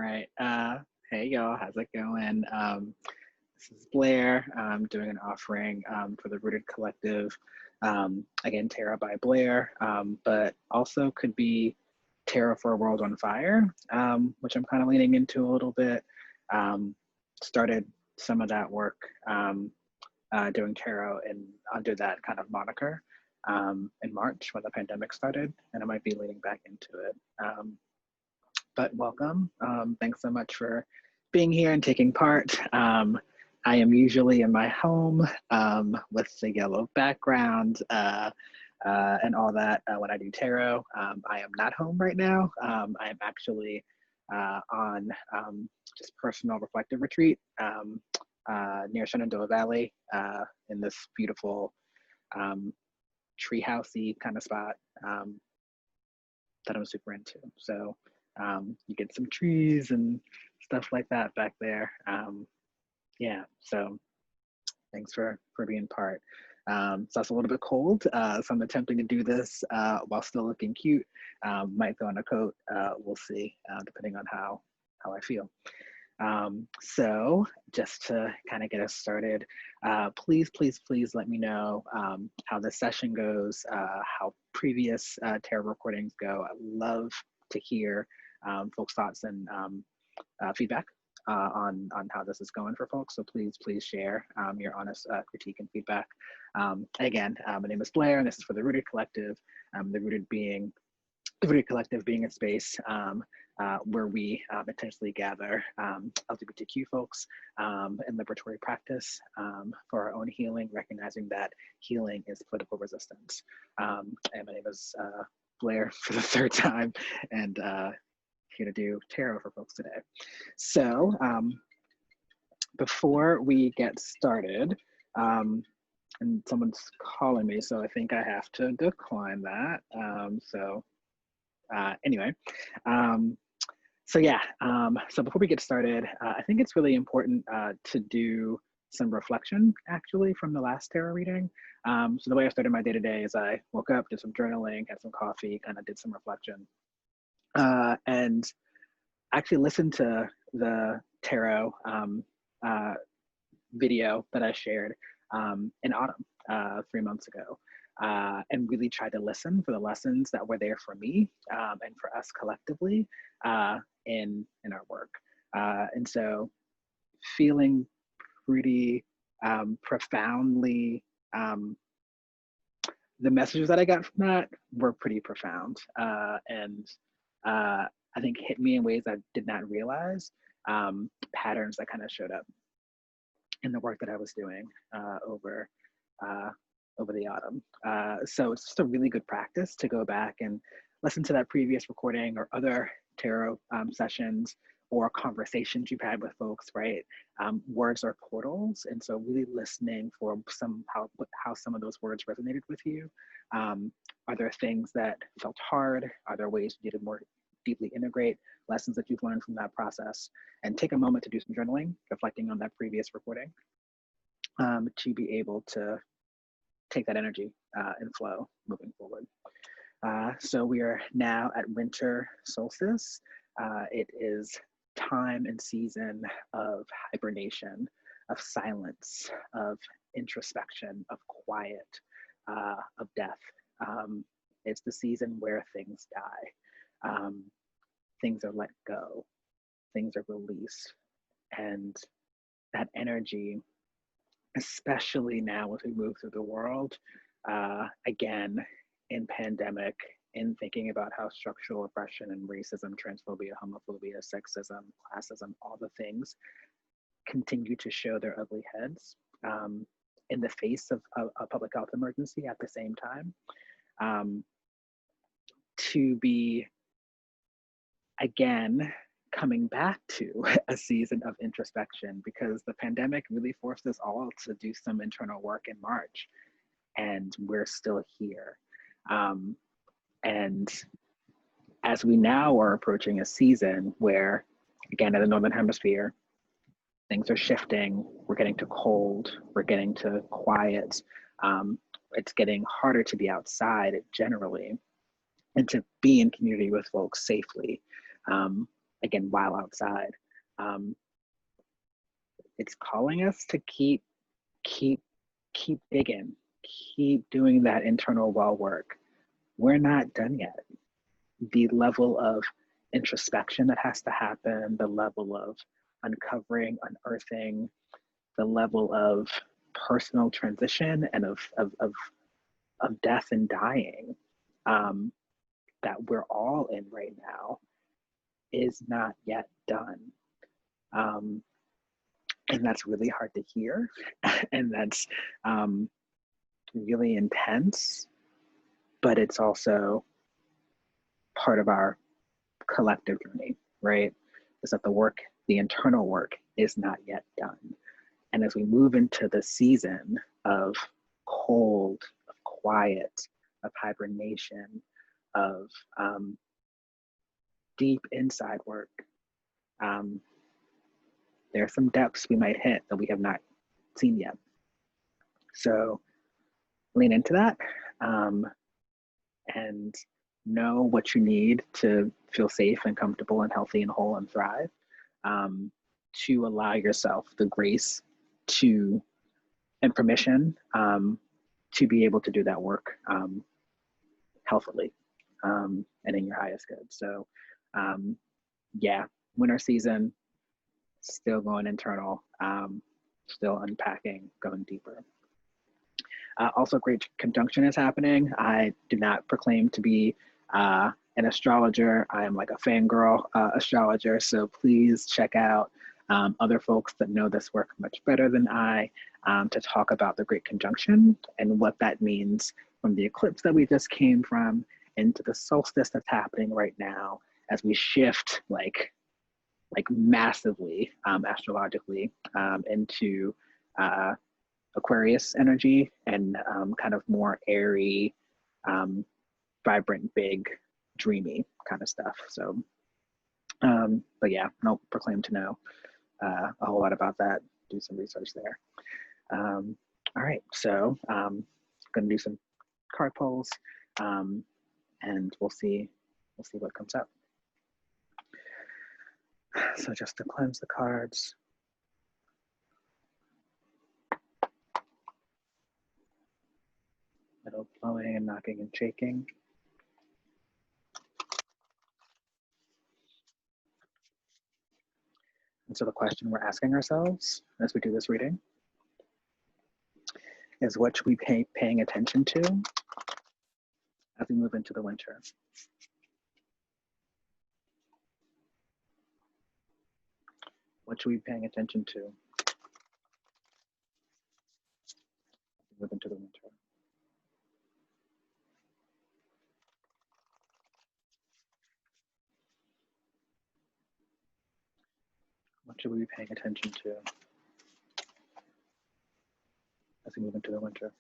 All right. Hey y'all, how's it going? This is Blair. I'm doing an offering for the Rooted Collective. Again, Tarot by Blair, but also could be Tarot for a World on Fire, which I'm kind of leaning into a little bit. Started some of that work doing tarot and under that kind of moniker in March when the pandemic started, and I might be leaning back into it. But welcome. Thanks so much for being here and taking part. I am usually in my home with the yellow background and all that when I do tarot. I am not home right now. I am actually on just personal reflective retreat near Shenandoah Valley in this beautiful treehousey kind of spot that I'm super into. So you get some trees and stuff like that back there. Yeah, so thanks for being part. It's also a little bit cold, so I'm attempting to do this while still looking cute. Might go on a coat, we'll see, depending on how I feel. So just to kind of get us started, please let me know how the session goes, how previous tarot recordings go. I love to hear folks' thoughts and feedback on how this is going for folks. So please share your honest critique and feedback. Again, my name is Blair, and this is for the Rooted Collective. The Rooted Collective being a space where we intentionally gather LGBTQ folks in liberatory practice for our own healing, recognizing that healing is political resistance. And my name is Blair for the third time, and here to do tarot for folks today. So before we get started, and someone's calling me, so I think I have to decline that. Anyway, so before we get started, I think it's really important to do some reflection actually from the last tarot reading. So the way I started my day today is I woke up, did some journaling, had some coffee, kind of did some reflection. And actually listened to the tarot video that I shared in autumn 3 months ago, and really tried to listen for the lessons that were there for me and for us collectively in our work. And so feeling pretty profoundly, the messages that I got from that were pretty profound, and I think hit me in ways I did not realize, patterns that kind of showed up in the work that I was doing over the autumn. So it's just a really good practice to go back and listen to that previous recording or other tarot sessions or conversations you've had with folks, right? Words are portals, and so really listening for how some of those words resonated with you. Are there things that felt hard? Are there ways you did more deeply integrate lessons that you've learned from that process? And take a moment to do some journaling, reflecting on that previous recording, to be able to take that energy and flow moving forward. So we are now at winter solstice. It is time and season of hibernation, of silence, of introspection, of quiet, of death. It's the season where things die. Things are let go, things are released, and that energy, especially now as we move through the world, again, in pandemic, in thinking about how structural oppression and racism, transphobia, homophobia, sexism, classism, all the things continue to show their ugly heads in the face of a public health emergency at the same time, to be, again, coming back to a season of introspection, because the pandemic really forced us all to do some internal work in March, and we're still here. And as we now are approaching a season where, again, in the Northern Hemisphere, things are shifting, we're getting to cold, we're getting to quiet, it's getting harder to be outside generally, and to be in community with folks safely. again, while outside. It's calling us to keep digging, keep doing that internal well work. We're not done yet. The level of introspection that has to happen, the level of uncovering, unearthing, the level of personal transition and of death and dying that we're all in right now is not yet done. And that's really hard to hear. And that's really intense, but it's also part of our collective journey, right? Is that the work, the internal work is not yet done. And as we move into the season of cold, of quiet, of hibernation, of deep inside work, there are some depths we might hit that we have not seen yet. So lean into that and know what you need to feel safe and comfortable and healthy and whole and thrive, to allow yourself the grace to and permission to be able to do that work healthily and in your highest good. So yeah, winter season, still going internal, still unpacking, going deeper. Also, great conjunction is happening. I do not proclaim to be an astrologer. I am like a fangirl astrologer, so please check out other folks that know this work much better than I to talk about the great conjunction and what that means from the eclipse that we just came from into the solstice that's happening right now as we shift like massively astrologically into Aquarius energy and kind of more airy, vibrant, big, dreamy kind of stuff. So, but yeah, I don't proclaim to know a whole lot about that. Do some research there. All right, so I'm going to do some card polls, and we'll see what comes up. So just to cleanse the cards. Middle blowing and knocking and shaking. And so the question we're asking ourselves as we do this reading is, what should we be paying attention to as we move into the winter? What should we be paying attention to as we move into the winter? What should we be paying attention to as we move into the winter?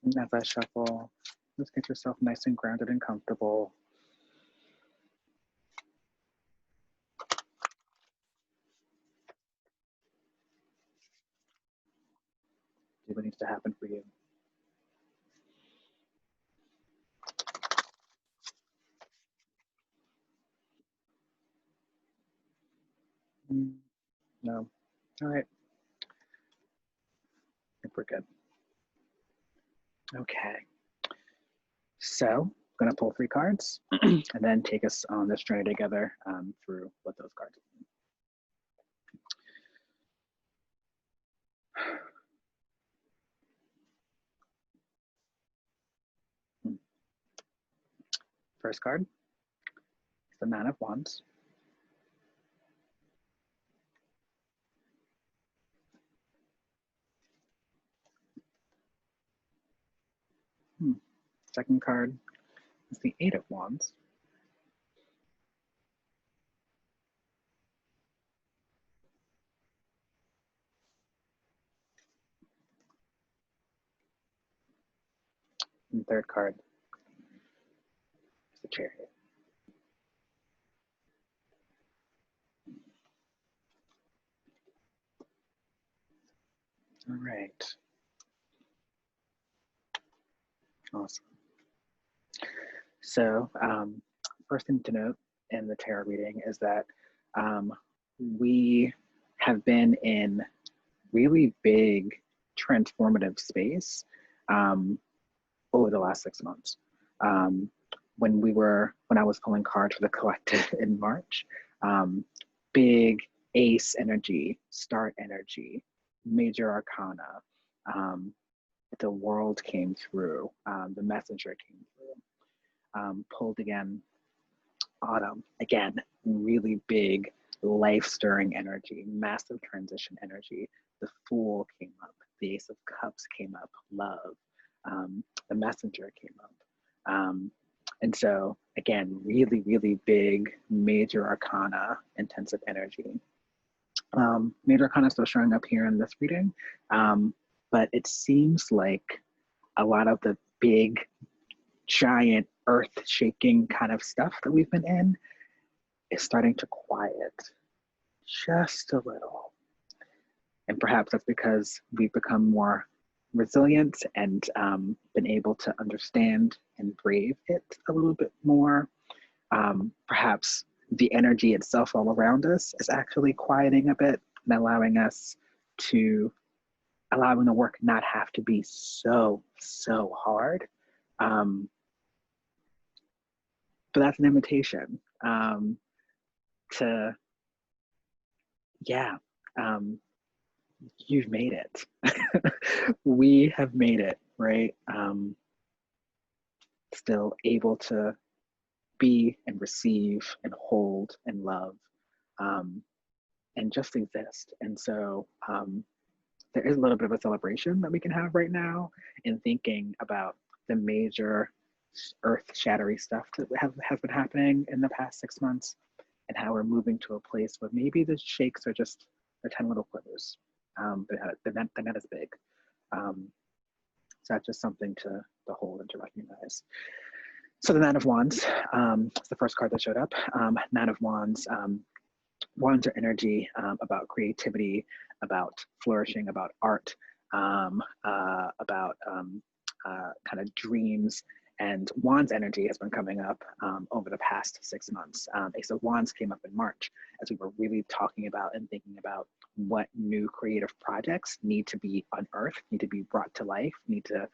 And as I shuffle, just get yourself nice and grounded and comfortable. See what needs to happen for you. No. All right. I think we're good. Okay. So I'm going to pull 3 cards and then take us on this journey together through what those cards mean. First card is the 9 of Wands. Second card is the 8 of Wands. And third card is the Chariot. All right. Awesome. So, first thing to note in the tarot reading is that we have been in really big transformative space over the last 6 months. When I was pulling cards for the collective in March, big ace energy, start energy, major arcana, the world came through, the messenger came through, pulled again, autumn, again, really big life-stirring energy, massive transition energy. The Fool came up, the Ace of Cups came up, love, the Messenger came up. And so, again, really, really big, major arcana, intensive energy. Major arcana still showing up here in this reading, but it seems like a lot of the big, giant, earth-shaking kind of stuff that we've been in is starting to quiet just a little. And perhaps that's because we've become more resilient and been able to understand and brave it a little bit more. Perhaps the energy itself all around us is actually quieting a bit and allowing the work not have to be so hard. But that's an invitation to, you've made it. We have made it, right? Still able to be and receive and hold and love and just exist. And so there is a little bit of a celebration that we can have right now in thinking about the major earth-shattering stuff that has been happening in the past 6 months, and how we're moving to a place where maybe the shakes are just the 10 little quivers. They're not as big. So that's just something to hold and to recognize. So the Nine of Wands is the first card that showed up. Nine of Wands. Wands are energy about creativity, about flourishing, about art, about kind of dreams. And Wands energy has been coming up over the past 6 months. Ace of Wands came up in March as we were really talking about and thinking about what new creative projects need to be unearthed, need to be brought to life, need to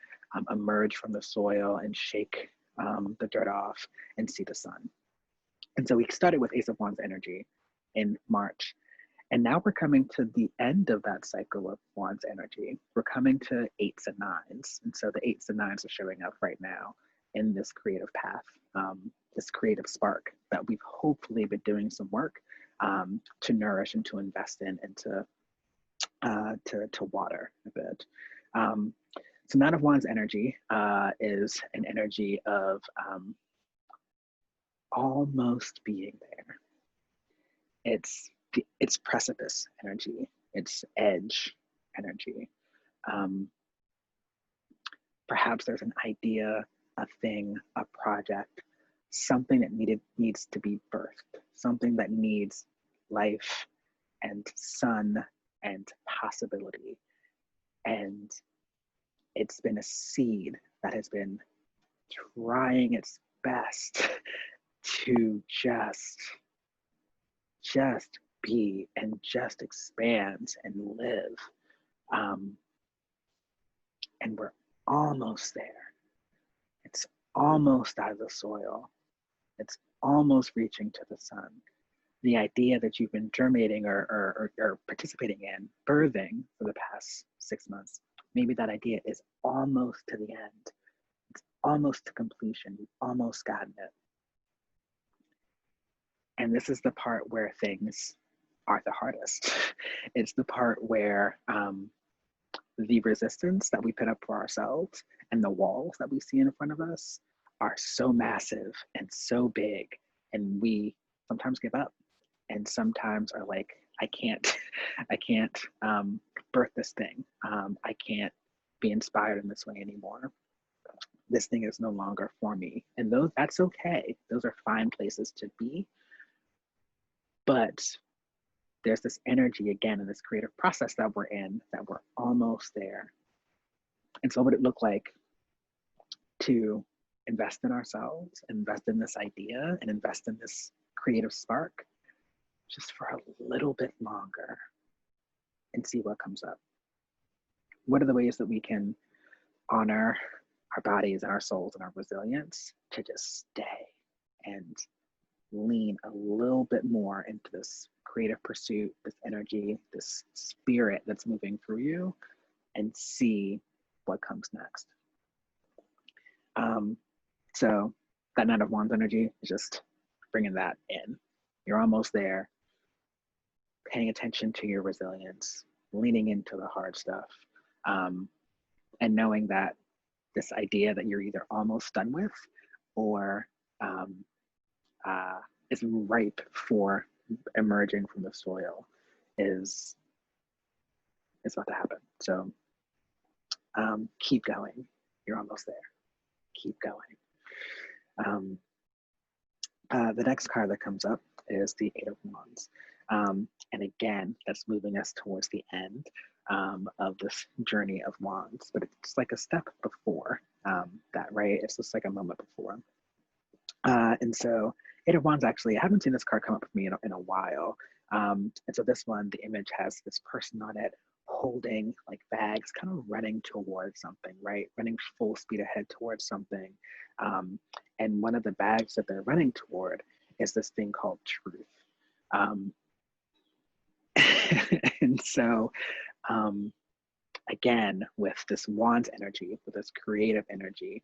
emerge from the soil and shake the dirt off and see the sun. And so we started with Ace of Wands energy in March. And now we're coming to the end of that cycle of Wands energy. We're coming to 8s and 9s. And so the 8s and 9s are showing up right now in this creative path, this creative spark that we've hopefully been doing some work to nourish and to invest in and to water a bit. So Nine of Wands energy is an energy of almost being there. It's precipice energy. It's edge energy. Perhaps there's an idea, a thing, a project, something that needs to be birthed, something that needs life and sun and possibility. And it's been a seed that has been trying its best to just be and just expand and live. And we're almost there. It's almost out of the soil. It's almost reaching to the sun. The idea that you've been germinating or participating in, birthing for the past 6 months, maybe that idea is almost to the end. It's almost to completion. You've almost gotten it. And this is the part where things are the hardest. It's the part where the resistance that we put up for ourselves and the walls that we see in front of us are so massive and so big, and we sometimes give up and sometimes are like, I can't birth this thing. I can't be inspired in this way anymore. This thing is no longer for me. And that's okay. Those are fine places to be. But there's this energy again in this creative process that we're in, that we're almost there. And so what would it look like to invest in ourselves, invest in this idea, and invest in this creative spark just for a little bit longer and see what comes up. What are the ways that we can honor our bodies and our souls and our resilience to just stay and lean a little bit more into this creative pursuit, this energy, this spirit that's moving through you, and see what comes next. So that Knight of Wands energy is just bringing that in. You're almost there, paying attention to your resilience, leaning into the hard stuff, and knowing that this idea that you're either almost done with or is ripe for emerging from the soil is about to happen. So keep going. You're almost there. Keep going. The next card that comes up is the Eight of Wands. And again, that's moving us towards the end of this journey of wands, but it's like a step before that, right? It's just like a moment before. And so Eight of Wands, actually, I haven't seen this card come up with me in a while. And so this one, the image has this person on it holding like bags, kind of running towards something, right? Running full speed ahead towards something. And one of the bags that they're running toward is this thing called truth. And so, again, with this wands energy, with this creative energy,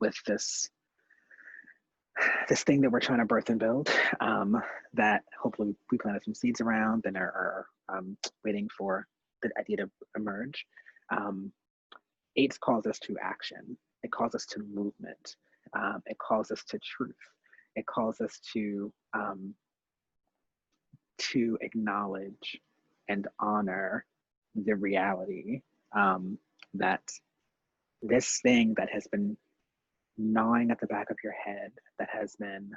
with this thing that we're trying to birth and build, that hopefully we planted some seeds around and are waiting for the idea to emerge. Eights calls us to action. It calls us to movement. It calls us to truth. It calls us to acknowledge and honor the reality that this thing that has been gnawing at the back of your head, that has been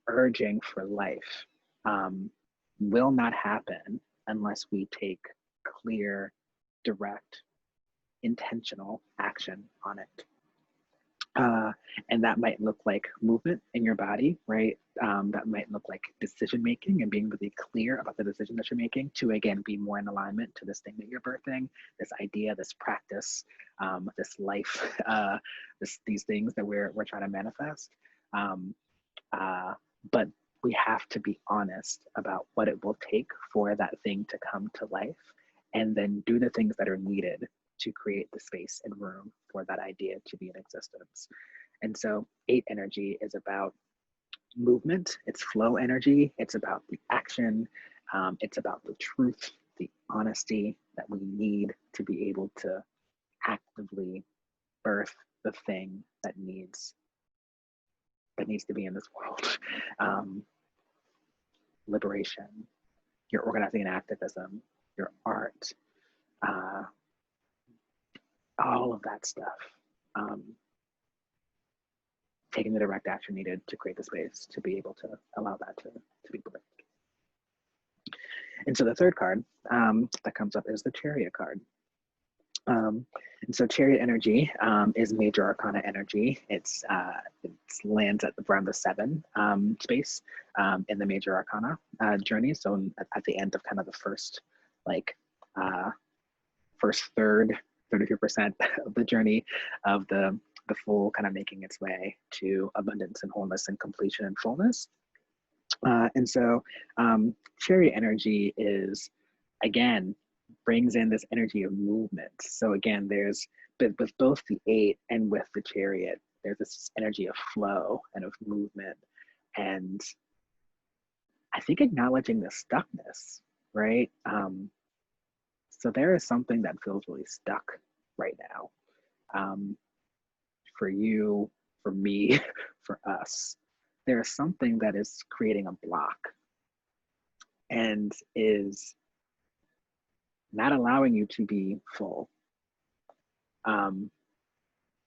urging for life, will not happen unless we take clear, direct, intentional action on it. And that might look like movement in your body, right? That might look like decision making and being really clear about the decision that you're making to, again, be more in alignment to this thing that you're birthing, this idea, this practice, this life, these things that we're trying to manifest. But we have to be honest about what it will take for that thing to come to life, and then do the things that are needed to create the space and room for that idea to be in existence. And so 8 energy is about movement, it's flow energy, it's about the action, it's about the truth, the honesty that we need to be able to actively birth the thing that needs to be in this world. Liberation, your organizing and activism, your art, all of that stuff. Taking the direct action needed to create the space to be able to allow that to be birthed. And so the third card that comes up is the Chariot card. And so Chariot energy is major arcana energy. It lands at around the 7 space in the major arcana journey. So at the end of kind of the first third, 33% of the journey of the full kind of making its way to abundance and wholeness and completion and fullness. And so Chariot energy is, again, brings in this energy of movement. So again, there's, with both the 8 and with the Chariot, there's this energy of flow and of movement. And I think acknowledging the stuckness, right? So there is something that feels really stuck right now. For you, for me, for us, there is something that is creating a block and is not allowing you to be full.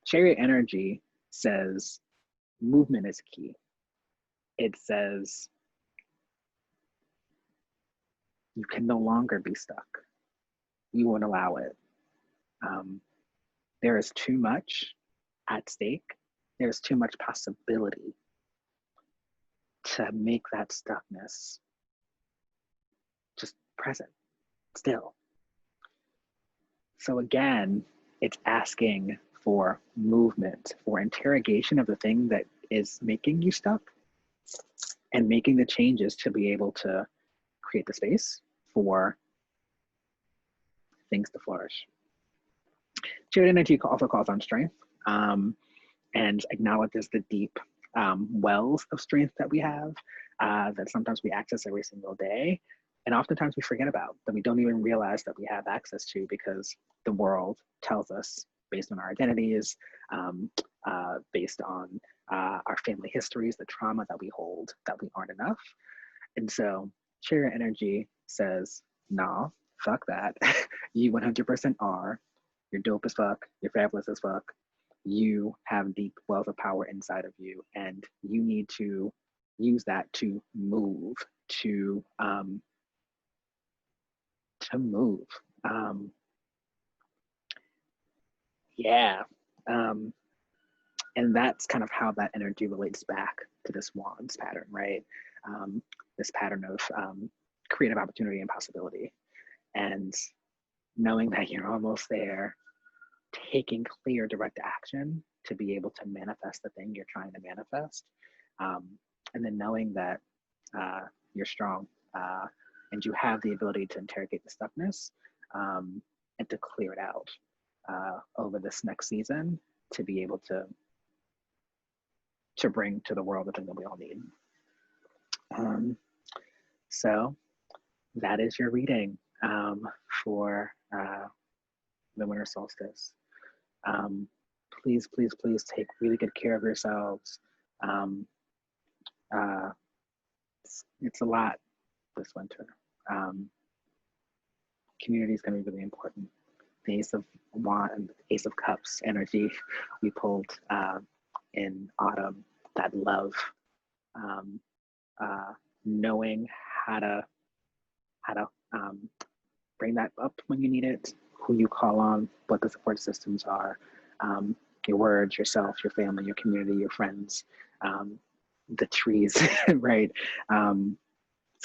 Chariot energy says movement is key. It says you can no longer be stuck. You won't allow it. there is too much at stake. There's too much possibility to make that stuckness just present still. So again, it's asking for movement, for interrogation of the thing that is making you stuck, and making the changes to be able to create the space for things to flourish. Chariot energy also calls on strength, and acknowledges the deep wells of strength that we have, that sometimes we access every single day. And oftentimes we forget about, that we don't even realize that we have access to, because the world tells us, based on our identities, based on our family histories, the trauma that we hold, that we aren't enough. And so Chariot energy says, nah, fuck that. You 100% are. You're dope as fuck. You're fabulous as fuck. You have deep wells of power inside of you, and you need to use that to move, to move. Yeah. And that's kind of how that energy relates back to this wands pattern, right? This pattern of creative opportunity and possibility. And knowing that you're almost there, taking clear, direct action to be able to manifest the thing you're trying to manifest. And then knowing that you're strong, and you have the ability to interrogate the stuckness, and to clear it out over this next season, to be able to bring to the world the thing that we all need. So that is your reading for the winter solstice. Please, please, please take really good care of yourselves. It's a lot this winter. Community is going to be really important. The Ace of Wands and Ace of Cups energy we pulled in autumn, that love, knowing how to bring that up when you need it, who you call on, what the support systems are, your words, yourself, your family, your community, your friends, the trees, right? It's going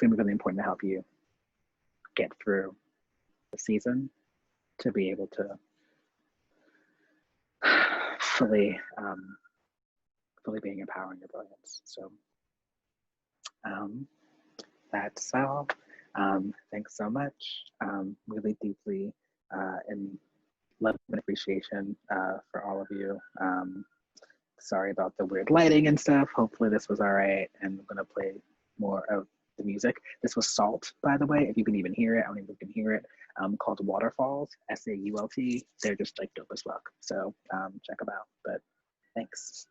to be really important to help you get through the season, to be able to fully being empowering your brilliance. So that's all. Thanks so much. Really deeply in love and appreciation for all of you. Sorry about the weird lighting and stuff. Hopefully this was all right. And I'm gonna play more of the music. This was Salt, by the way, if you can even hear it. I don't even know if you can hear it. Called Waterfalls, SAULT. They're just like dope as fuck. So check them out. But thanks.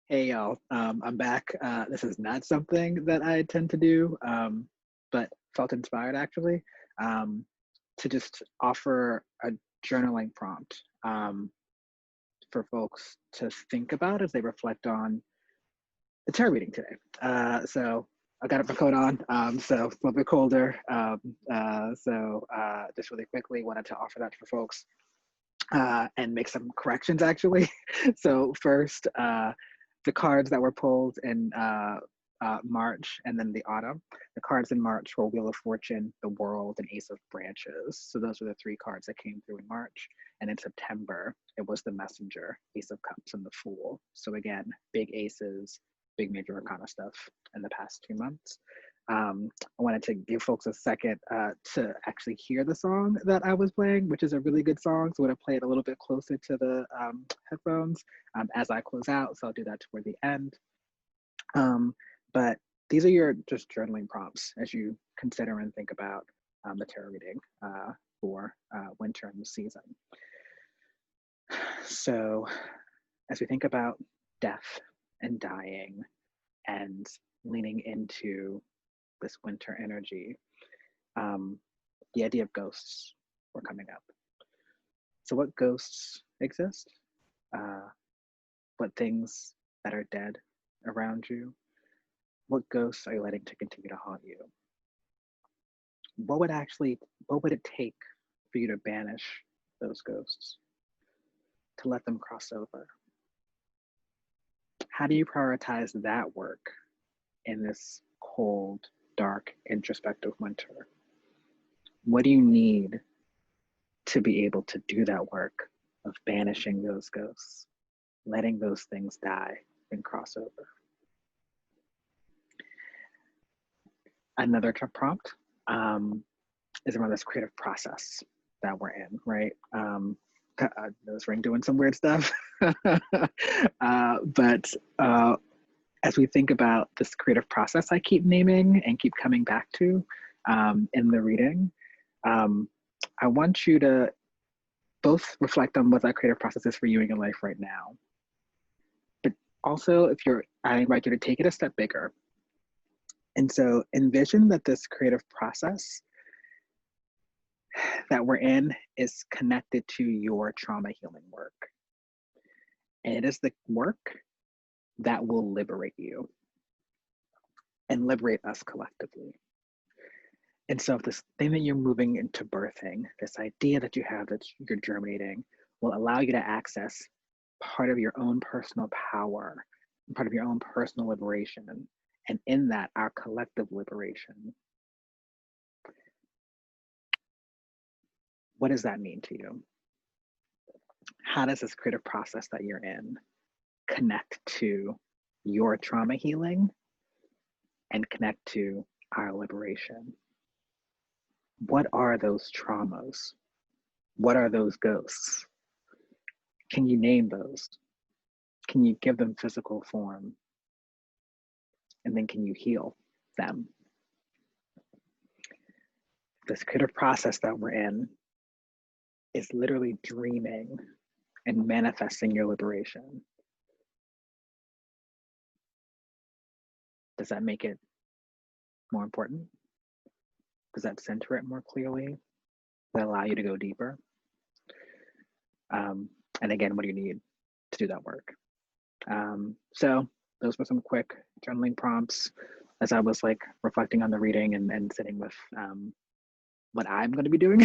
Hey y'all, I'm back. This is not something that I tend to do, but felt inspired actually, to just offer a journaling prompt for folks to think about as they reflect on the tarot reading today. So I got my coat on, so it's a little bit colder. So just really quickly wanted to offer that for folks and make some corrections actually. So first, the cards that were pulled in March and then the autumn. The cards in March were Wheel of Fortune, the World, and Ace of Branches. So those were the three cards that came through in March. And in September, it was the Messenger, Ace of Cups, and the Fool. So again, big aces, big major arcana stuff in the past 2 months. I wanted to give folks a second to actually hear the song that I was playing, which is a really good song. So I'm going to play it a little bit closer to the headphones as I close out. So I'll do that toward the end. But these are your just journaling prompts as you consider and think about the tarot reading for winter and the season. So as we think about death and dying and leaning into this winter energy, the idea of ghosts were coming up. So what ghosts exist? What things that are dead around you? What ghosts are you letting to continue to haunt you? What would it take for you to banish those ghosts, to let them cross over? How do you prioritize that work in this cold, dark, introspective winter? What do you need to be able to do that work of banishing those ghosts, letting those things die and cross over? Another prompt is around this creative process that we're in, right? Nose ring doing some weird stuff. But as we think about this creative process I keep naming and keep coming back to in the reading, I want you to both reflect on what that creative process is for you in your life right now. But also, I invite you to take it a step bigger. And so envision that this creative process that we're in is connected to your trauma healing work. And it is the work that will liberate you and liberate us collectively. And so if this thing that you're moving into birthing, this idea that you have that you're germinating, will allow you to access part of your own personal power, part of your own personal liberation, and in that, our collective liberation. What does that mean to you? How does this creative process that you're in connect to your trauma healing and connect to our liberation? What are those traumas? What are those ghosts? Can you name those? Can you give them physical form? And then can you heal them? This creative process that we're in is literally dreaming and manifesting your liberation. Does that make it more important? Does that center it more clearly? Does that allow you to go deeper? And again, what do you need to do that work? So those were some quick journaling prompts as I was like reflecting on the reading and sitting with what I'm going to be doing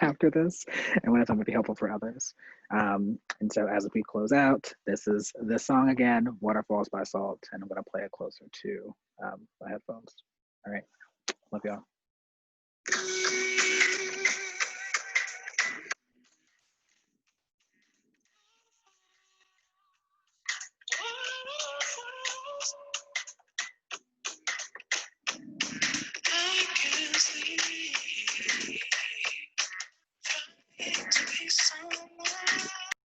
after this and what I thought would be helpful for others. And so as we close out, this is this song again, Waterfalls by Salt, and I'm going to play it closer to my headphones. All right, love y'all.